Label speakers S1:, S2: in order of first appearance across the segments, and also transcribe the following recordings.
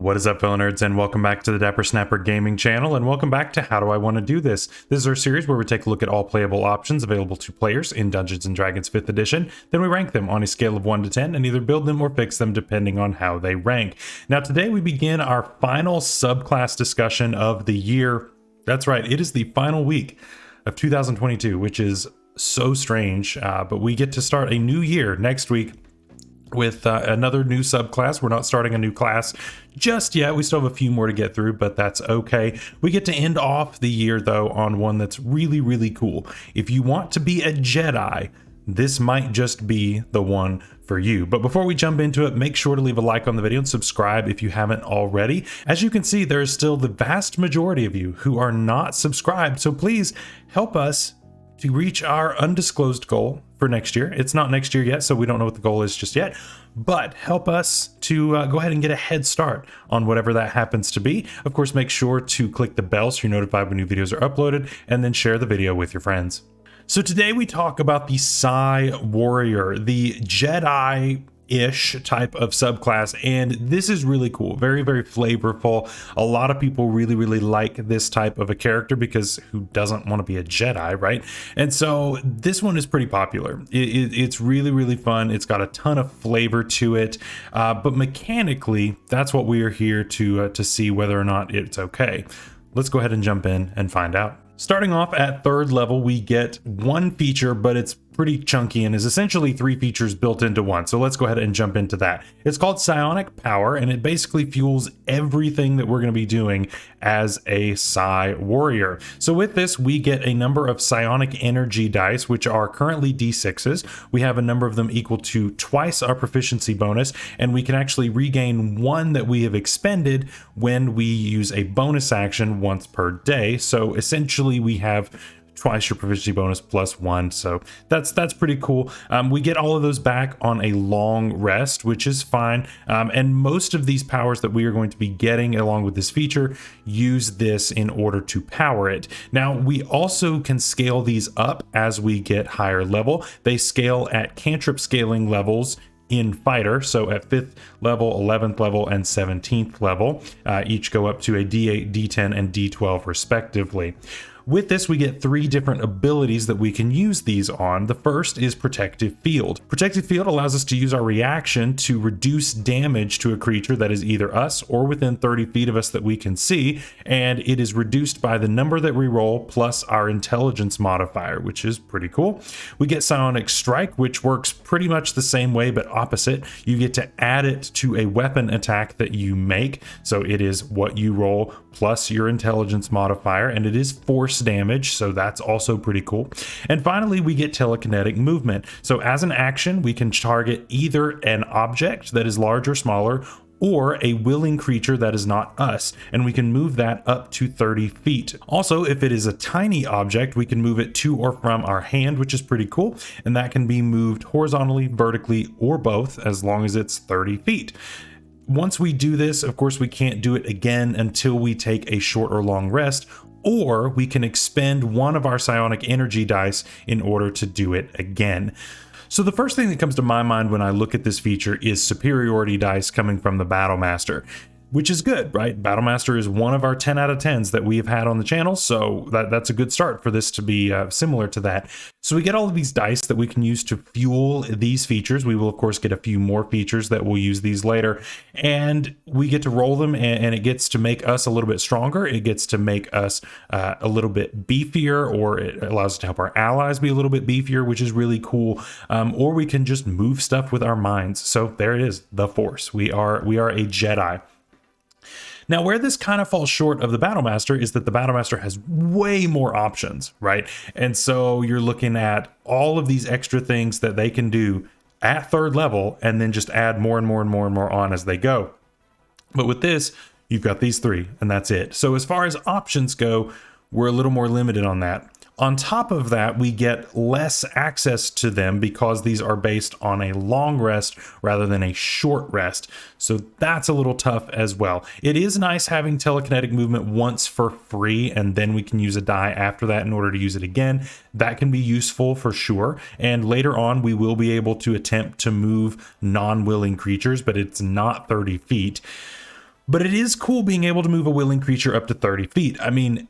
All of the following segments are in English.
S1: What is up, fellow nerds, and welcome back to the Dapper Snapper Gaming channel, and welcome back to How Do I Want to Do This? This is our series where we take a look at all playable options available to players in Dungeons & Dragons 5th edition, then we rank them on a scale of 1 to 10 and either build them or fix them depending on how they rank. Now today we begin our final subclass discussion of the year. That's right, it is the final week of 2022, which is so strange, but we get to start a new year next week with another new subclass. We're not starting a new class just yet. We still have a few more to get through, but that's okay. We get to end off the year though on one that's really, really cool. If you want to be a Jedi, this might just be the one for you. But before we jump into it, make sure to leave a like on the video and subscribe if you haven't already. As you can see, there's still the vast majority of you who are not subscribed. So please help us to reach our undisclosed goal for next year. It's not next year yet, so we don't know what the goal is just yet, but help us to go ahead and get a head start on whatever that happens to be. Of course, make sure to click the bell so you're notified when new videos are uploaded, and then share the video with your friends. So today we talk about the Psi Warrior, the Jedi-ish type of subclass, and this is really cool. Very, very flavorful. A lot of people really, really like this type of a character because who doesn't want to be a Jedi, right? And so this one is pretty popular. It's really, really fun. It's got a ton of flavor to it, but mechanically, that's what we are here to see whether or not it's okay. Let's go ahead and jump in and find out. Starting off at 3rd level, we get one feature, but it's pretty chunky and is essentially 3 features built into one. So let's go ahead and jump into that. It's called Psionic Power, and it basically fuels everything that we're going to be doing as a Psi Warrior. So with this, we get a number of psionic energy dice, which are currently D6s. We have a number of them equal to twice our proficiency bonus, and we can actually regain one that we have expended when we use a bonus action once per day. So essentially we have twice your proficiency bonus plus 1, so that's pretty cool. We get all of those back on a long rest, which is fine, and most of these powers that we are going to be getting along with this feature use this in order to power it. Now we also can scale these up as we get higher level. They scale at cantrip scaling levels in fighter, so at 5th level, 11th level, and 17th level, each go up to a D8, D10, and D12 respectively. With this, we get 3 different abilities that we can use these on. The first is Protective Field. Protective Field allows us to use our reaction to reduce damage to a creature that is either us or within 30 feet of us that we can see, and it is reduced by the number that we roll plus our intelligence modifier, which is pretty cool. We get Psionic Strike, which works pretty much the same way but opposite. You get to add it to a weapon attack that you make, so it is what you roll plus your intelligence modifier, and it is force damage, so that's also pretty cool. And finally, we get telekinetic movement. So as an action, we can target either an object that is large or smaller, or a willing creature that is not us, and we can move that up to 30 feet. Also, if it is a tiny object, we can move it to or from our hand, which is pretty cool, and that can be moved horizontally, vertically, or both, as long as it's 30 feet. Once we do this, of course, we can't do it again until we take a short or long rest, or we can expend one of our psionic energy dice in order to do it again. So the first thing that comes to my mind when I look at this feature is superiority dice coming from the Battle Master, which is good, right? Battle Master is one of our 10 out of 10s that we have had on the channel, so that's a good start for this to be similar to that. So we get all of these dice that we can use to fuel these features. We will, of course, get a few more features that we'll use these later, and we get to roll them, and it gets to make us a little bit stronger. It gets to make us a little bit beefier, or it allows us to help our allies be a little bit beefier, which is really cool. Or we can just move stuff with our minds. So there it is, the Force. We are a Jedi. Now, where this kind of falls short of the Battle Master is that the Battle Master has way more options, right? And so you're looking at all of these extra things that they can do at 3rd level, and then just add more and more and more and more on as they go. But with this, you've got these 3, and that's it. So as far as options go, we're a little more limited on that. On top of that, we get less access to them because these are based on a long rest rather than a short rest. So that's a little tough as well. It is nice having telekinetic movement once for free, and then we can use a die after that in order to use it again. That can be useful for sure. And later on, we will be able to attempt to move non-willing creatures, but it's not 30 feet. But it is cool being able to move a willing creature up to 30 feet. I mean,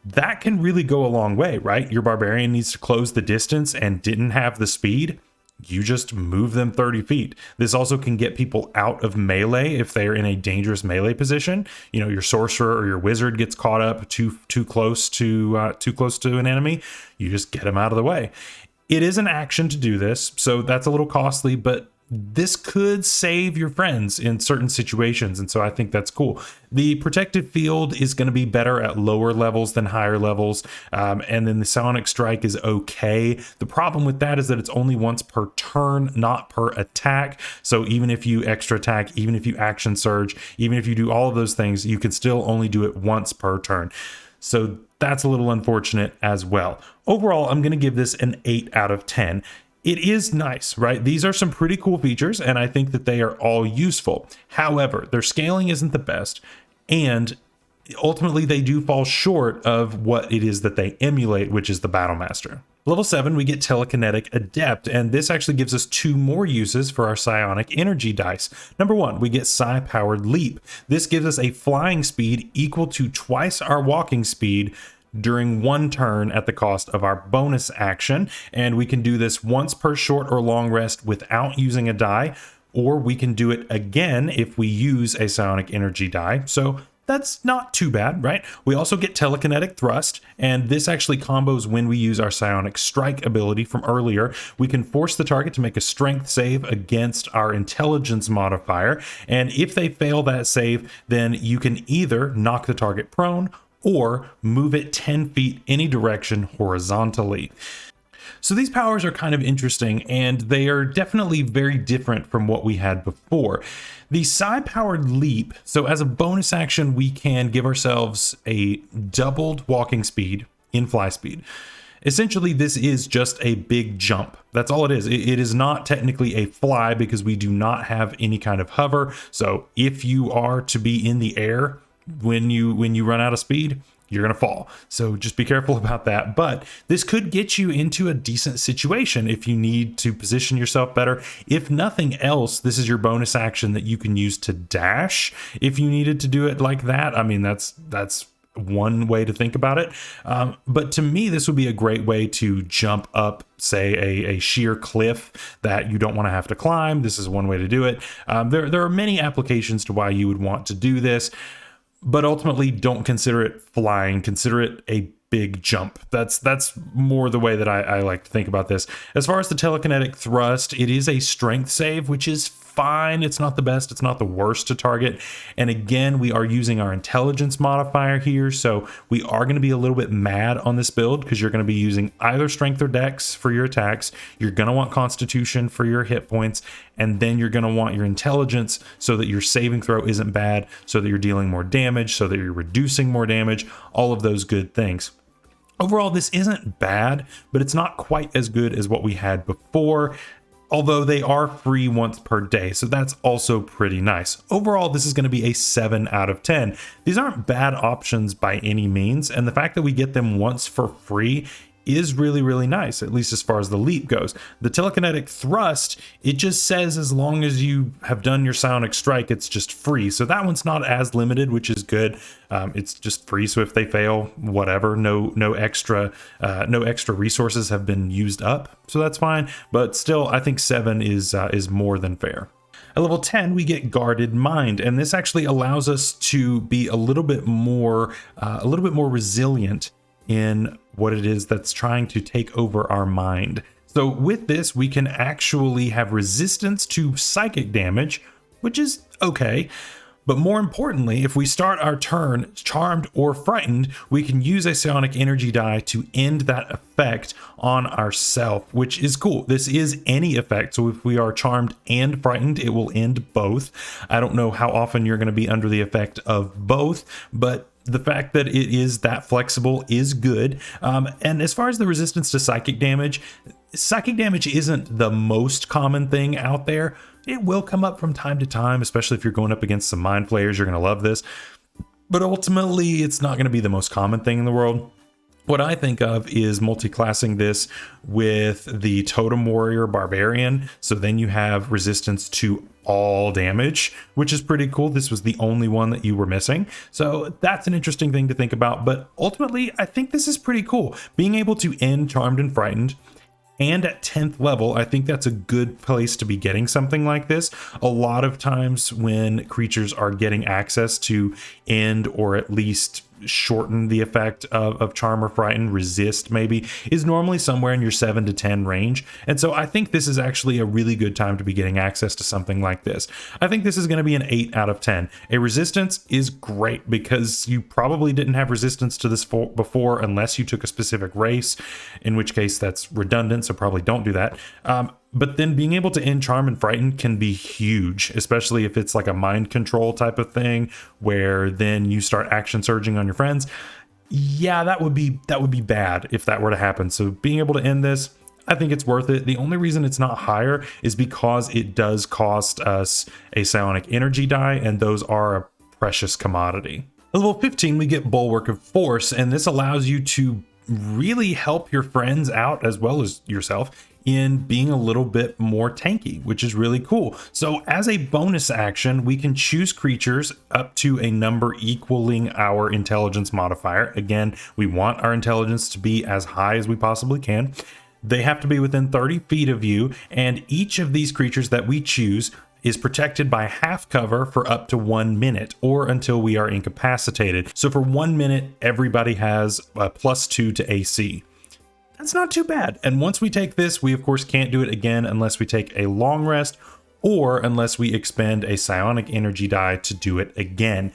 S1: that can really go a long way, right? Your barbarian needs to close the distance and didn't have the speed. You just move them 30 feet. This also can get people out of melee if they're in a dangerous melee position. You know, your sorcerer or your wizard gets caught up too close to an enemy. You just get them out of the way. It is an action to do this, so that's a little costly, but this could save your friends in certain situations, and so I think that's cool. The protective field is going to be better at lower levels than higher levels, and then the psionic strike is okay. The problem with that is that it's only once per turn, not per attack. So even if you extra attack, even if you action surge, even if you do all of those things, you can still only do it once per turn. So that's a little unfortunate as well. Overall, I'm going to give this an 8 out of 10. It is nice, right? These are some pretty cool features, and I think that they are all useful. However, their scaling isn't the best, and ultimately they do fall short of what it is that they emulate, which is the Battlemaster. Level 7, we get Telekinetic Adept, and this actually gives us 2 more uses for our psionic energy dice. Number 1, we get Psi Powered Leap. This gives us a flying speed equal to twice our walking speed during 1 turn at the cost of our bonus action, and we can do this once per short or long rest without using a die, or we can do it again if we use a psionic energy die. So that's not too bad, right? We also get Telekinetic Thrust, and this actually combos when we use our Psionic Strike ability from earlier. We can force the target to make a strength save against our intelligence modifier, and if they fail that save, then you can either knock the target prone or move it 10 feet any direction horizontally. So these powers are kind of interesting, and they are definitely very different from what we had before. The Psi-powered leap, so as a bonus action, we can give ourselves a doubled walking speed in fly speed. Essentially, this is just a big jump. That's all it is. It is not technically a fly because we do not have any kind of hover. So if you are to be in the air when you run out of speed, you're going to fall. So just be careful about that. But this could get you into a decent situation if you need to position yourself better. If nothing else, this is your bonus action that you can use to dash if you needed to do it like that. I mean, that's one way to think about it. But to me, this would be a great way to jump up, say, a sheer cliff that you don't want to have to climb. This is one way to do it. There are many applications to why you would want to do this. But ultimately, don't consider it flying. Consider it a big jump. That's more the way that I like to think about this. As far as the telekinetic thrust, it is a strength save, which is fine. It's not the best. It's not the worst to target. And again, we are using our intelligence modifier here. So we are going to be a little bit mad on this build because you're going to be using either strength or dex for your attacks. You're going to want constitution for your hit points. And then you're going to want your intelligence so that your saving throw isn't bad, so that you're dealing more damage, so that you're reducing more damage, all of those good things. Overall, this isn't bad, but it's not quite as good as what we had before. Although they are free once per day, so that's also pretty nice. Overall, this is going to be a 7 out of 10. These aren't bad options by any means, and the fact that we get them once for free is really, really nice, at least as far as the leap goes. The telekinetic thrust, it just says as long as you have done your psionic strike, it's just free. So that one's not as limited, which is good. It's just free, so if they fail, whatever, no extra resources have been used up, so that's fine. But still, I think 7 is more than fair. At level 10, we get Guarded Mind, and this actually allows us to be a little bit more resilient in what it is that's trying to take over our mind. So with this, we can actually have resistance to psychic damage, which is okay. But more importantly, if we start our turn charmed or frightened, we can use a psionic energy die to end that effect on ourself, which is cool. This is any effect. So if we are charmed and frightened, it will end both. I don't know how often you're going to be under the effect of both, but the fact that it is that flexible is good. And as far as the resistance to psychic damage isn't the most common thing out there. It will come up from time to time, especially if you're going up against some mind flayers. You're going to love this. But ultimately, it's not going to be the most common thing in the world. What I think of is multi-classing this with the Totem Warrior Barbarian. So then you have resistance to all damage, which is pretty cool. This was the only one that you were missing. So that's an interesting thing to think about. But ultimately, I think this is pretty cool. Being able to end Charmed and Frightened, and at 10th level, I think that's a good place to be getting something like this. A lot of times when creatures are getting access to end or at least shorten the effect of Charm or Frighten, resist maybe, is normally somewhere in your 7 to 10 range. And so I think this is actually a really good time to be getting access to something like this. I think this is going to be an 8 out of 10. A resistance is great because you probably didn't have resistance to this before unless you took a specific race, in which case that's redundant, so probably don't do that. But then being able to end Charm and Frighten can be huge, especially if it's like a mind control type of thing where then you start action surging on your friends. Yeah, that would be bad if that were to happen. So being able to end this, I think it's worth it. The only reason it's not higher is because it does cost us a psionic energy die, and those are a precious commodity. At level 15, we get Bulwark of Force, and this allows you to really help your friends out as well as yourself in being a little bit more tanky, which is really cool. So as a bonus action, we can choose creatures up to a number equaling our intelligence modifier. Again, we want our intelligence to be as high as we possibly can. They have to be within 30 feet of you, and each of these creatures that we choose is protected by half cover for up to 1 minute or until we are incapacitated. So for 1 minute, everybody has a +2 to AC. That's not too bad. And once we take this, we of course can't do it again unless we take a long rest or unless we expend a psionic energy die to do it again.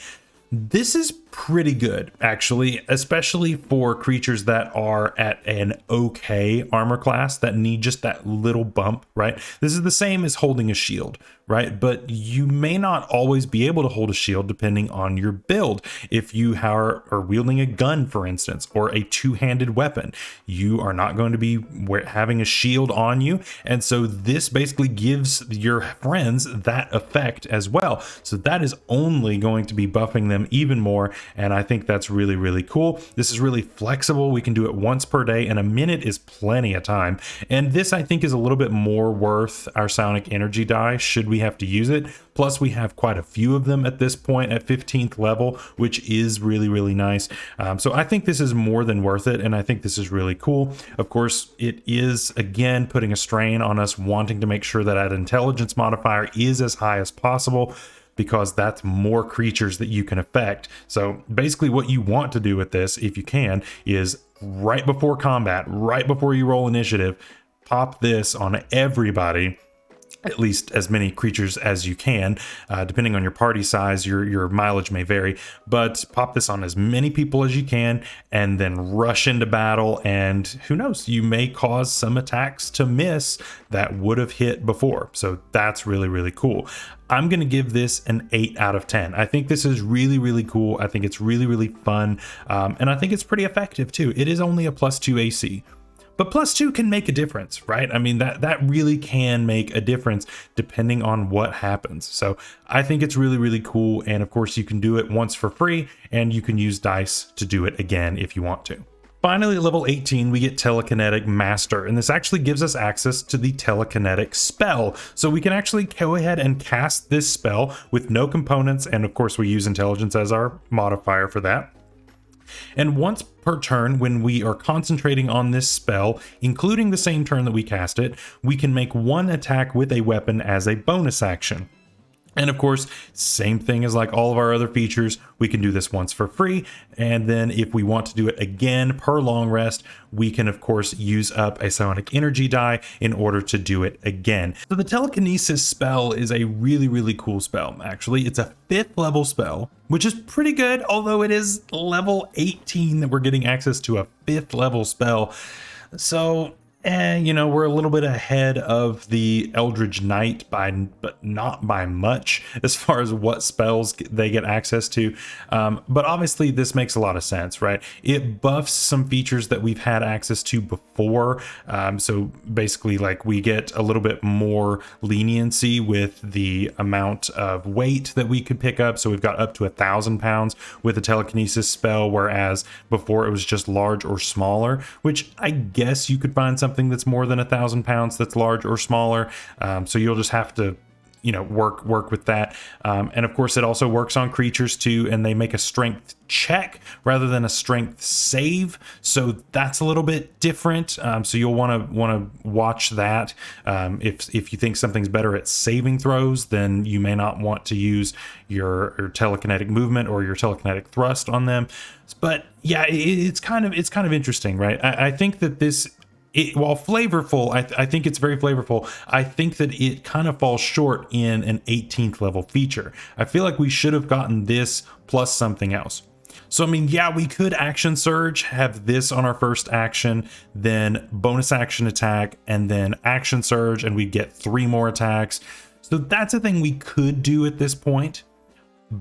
S1: This is pretty good, actually, especially for creatures that are at an okay armor class that need just that little bump, right? This is the same as holding a shield, right? But you may not always be able to hold a shield depending on your build. If you are wielding a gun, for instance, or a two-handed weapon, you are not going to be having a shield on you. And so this basically gives your friends that effect as well. So that is only going to be buffing them even more. And I think that's really, really cool. This is really flexible. We can do it once per day, and a minute is plenty of time. And this, I think, is a little bit more worth our psionic energy die should we have to use it. Plus, we have quite a few of them at this point at 15th level, which is really, really nice. So I think this is more than worth it, and I think this is really cool. Of course, it is, again, putting a strain on us wanting to make sure that that intelligence modifier is as high as possible, because that's more creatures that you can affect. So basically what you want to do with this, if you can, is right before combat, right before you roll initiative, pop this on everybody, at least as many creatures as you can. Depending on your party size, your mileage may vary, but pop this on as many people as you can and then rush into battle, and who knows, you may cause some attacks to miss that would have hit before. So that's really, really cool. I'm going to give this an 8 out of 10. I think this is really, really cool. I think it's really, really fun. And I think it's pretty effective too. It is only a +2 AC. But +2 can make a difference, right? I mean, that really can make a difference depending on what happens. So I think it's really, really cool. And of course, you can do it once for free, and you can use dice to do it again if you want to. Finally, at level 18, we get Telekinetic Master, and this actually gives us access to the telekinetic spell. So we can actually go ahead and cast this spell with no components, and of course we use intelligence as our modifier for that. And once per turn, when we are concentrating on this spell, including the same turn that we cast it, we can make one attack with a weapon as a bonus action. And of course, same thing as like all of our other features, we can do this once for free. And then if we want to do it again per long rest, we can of course use up a psionic energy die in order to do it again. So the telekinesis spell is a really, really cool spell. Actually, it's a 5th level spell, which is pretty good, although it is level 18 that we're getting access to a 5th level spell. So you know, we're a little bit ahead of the Eldritch Knight but not by much as far as what spells they get access to. But obviously this makes a lot of sense, right? It buffs some features that we've had access to before. So basically, like, we get a little bit more leniency with the amount of weight that we could pick up. So we've got up to 1,000 pounds with a telekinesis spell, whereas before it was just large or smaller, which I guess you could find something that's more than 1,000 pounds that's large or smaller. So you'll just have to work with that. And of course, it also works on creatures too, and they make a strength check rather than a strength save, so that's a little bit different. So you'll want to watch that. If you think something's better at saving throws, then you may not want to use your telekinetic movement or your telekinetic thrust on them. But yeah, it's kind of interesting, right? I think that this, while flavorful, I think it's very flavorful. I think that it kind of falls short in an 18th level feature. I feel like we should have gotten this plus something else. So, I mean, yeah, we could action surge, have this on our first action, then bonus action attack, and then action surge, and we'd get 3 more attacks. So that's a thing we could do at this point.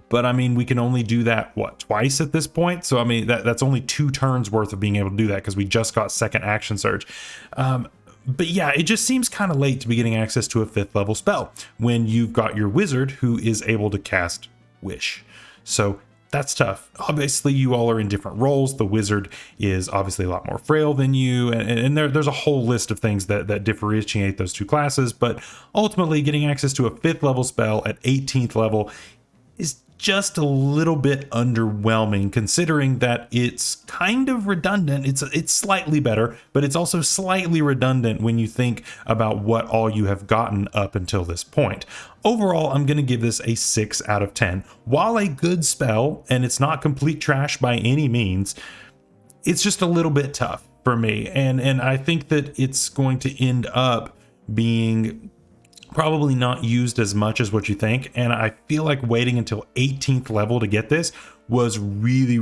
S1: But I mean, we can only do that, what, twice at this point? So, I mean, that's only 2 turns worth of being able to do that because we just got second action surge. But yeah, it just seems kind of late to be getting access to a 5th level spell when you've got your wizard who is able to cast Wish. So that's tough. Obviously, you all are in different roles. The wizard is obviously a lot more frail than you, and there's a whole list of things that differentiate those 2 classes. But ultimately, getting access to a 5th level spell at 18th level is just a little bit underwhelming, considering that it's kind of redundant. It's slightly better, but it's also slightly redundant when you think about what all you have gotten up until this point. Overall, I'm going to give this a 6 out of 10. While a good spell, and it's not complete trash by any means, it's just a little bit tough for me. And I think that it's going to end up being probably not used as much as what you think, and I feel like waiting until 18th level to get this was really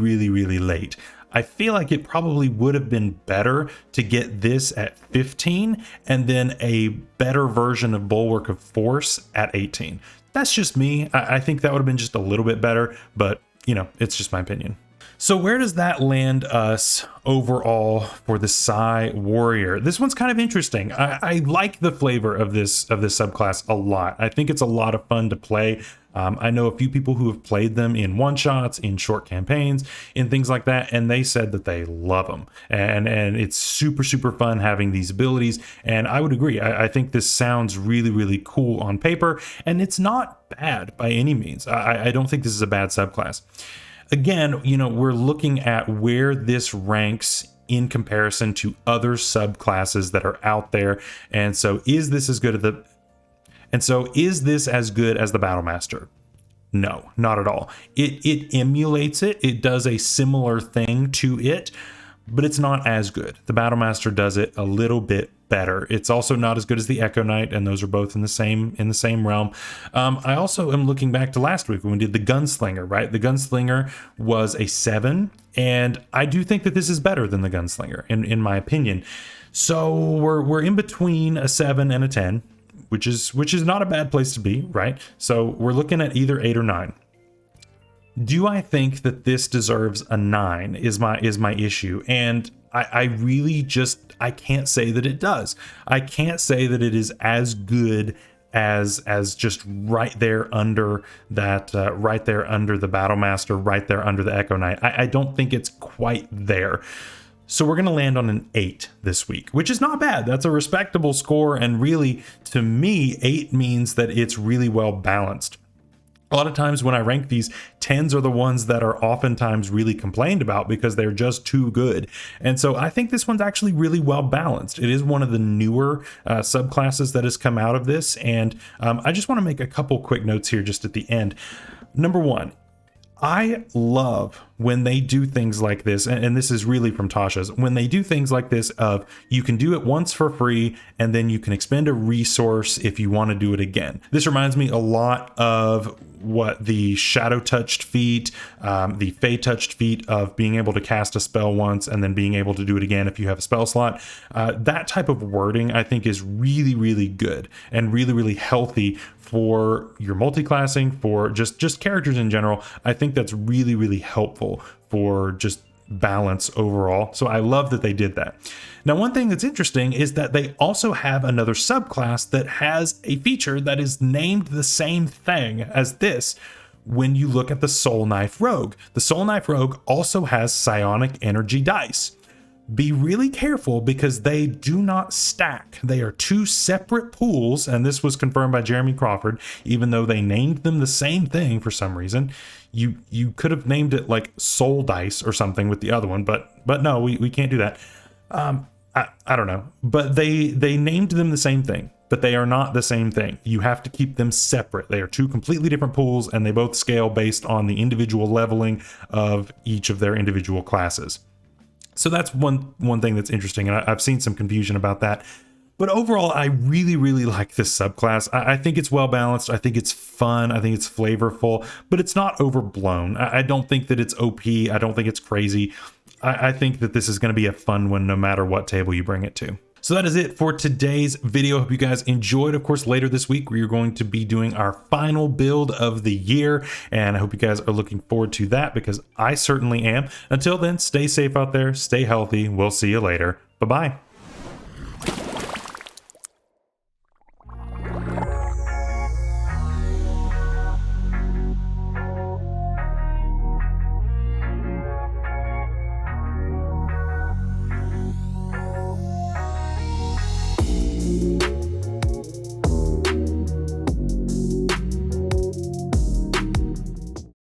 S1: late. I feel like it probably would have been better to get this at 15 and then a better version of Bulwark of Force at 18. That's just me. I think that would have been just a little bit better, but it's just my opinion. So where does that land us overall for the Psi Warrior? This one's kind of interesting. I like the flavor of this subclass a lot. I think it's a lot of fun to play. I know a few people who have played them in one-shots, in short campaigns, in things like that, and they said that they love them. And it's super fun having these abilities, and I would agree. I think this sounds really cool on paper, and it's not bad by any means. I don't think this is a bad subclass. Again, we're looking at where this ranks in comparison to other subclasses that are out there. And so is this as good as the Battlemaster? No, not at all. It emulates it. It does a similar thing to it, but it's not as good. The Battlemaster does it a little bit better. It's also not as good as the Echo Knight, and those are both in the same realm. I also am looking back to last week when we did the Gunslinger, right? The Gunslinger was a 7, and I do think that this is better than the Gunslinger, in my opinion. So we're in between a 7 and a 10, which is not a bad place to be, right? So we're looking at either 8 or 9. Do I think that this deserves a 9 is my issue, and I really just, I can't say that it does. I can't say that it is as good as just right there under that, right there under the Battlemaster, right there under the Echo Knight. I don't think it's quite there. So we're going to land on an 8 this week, which is not bad. That's a respectable score, and really, to me, 8 means that it's really well balanced. A lot of times when I rank these, 10s are the ones that are oftentimes really complained about because they're just too good. And so I think this one's actually really well balanced. It is one of the newer subclasses that has come out of this. And I just want to make a couple quick notes here just at the end. Number 1, I love when they do things like this, and this is really from Tasha's, when they do things like this of you can do it once for free and then you can expend a resource if you want to do it again. This reminds me a lot of what the Shadow Touched feat, the Fey Touched feat of being able to cast a spell once and then being able to do it again if you have a spell slot. That type of wording I think is really good and really healthy for your multiclassing, for just characters in general. I think that's really helpful for just balance overall. So I love that they did that. Now, one thing that's interesting is that they also have another subclass that has a feature that is named the same thing as this. When you look at the Soul Knife Rogue, the Soul Knife Rogue also has psionic energy dice. be really careful because they do not stack. They are two separate pools, and this was confirmed by Jeremy Crawford, even though they named them the same thing for some reason. You could have named it like Soul Dice or something with the other one, but no, we can't do that. I don't know, but they named them the same thing, but they are not the same thing. You have to keep them separate. They are two completely different pools, and they both scale based on the individual leveling of each of their individual classes. So that's one thing that's interesting, and I've seen some confusion about that. But overall, I really, really like this subclass. I think it's well balanced. I think it's fun. I think it's flavorful, but it's not overblown. I don't think that it's OP. I don't think it's crazy. I think that this is going to be a fun one no matter what table you bring it to. So that is it for today's video. Hope you guys enjoyed. Of course, later this week, we are going to be doing our final build of the year, and I hope you guys are looking forward to that because I certainly am. Until then, stay safe out there, stay healthy. We'll see you later. Bye-bye.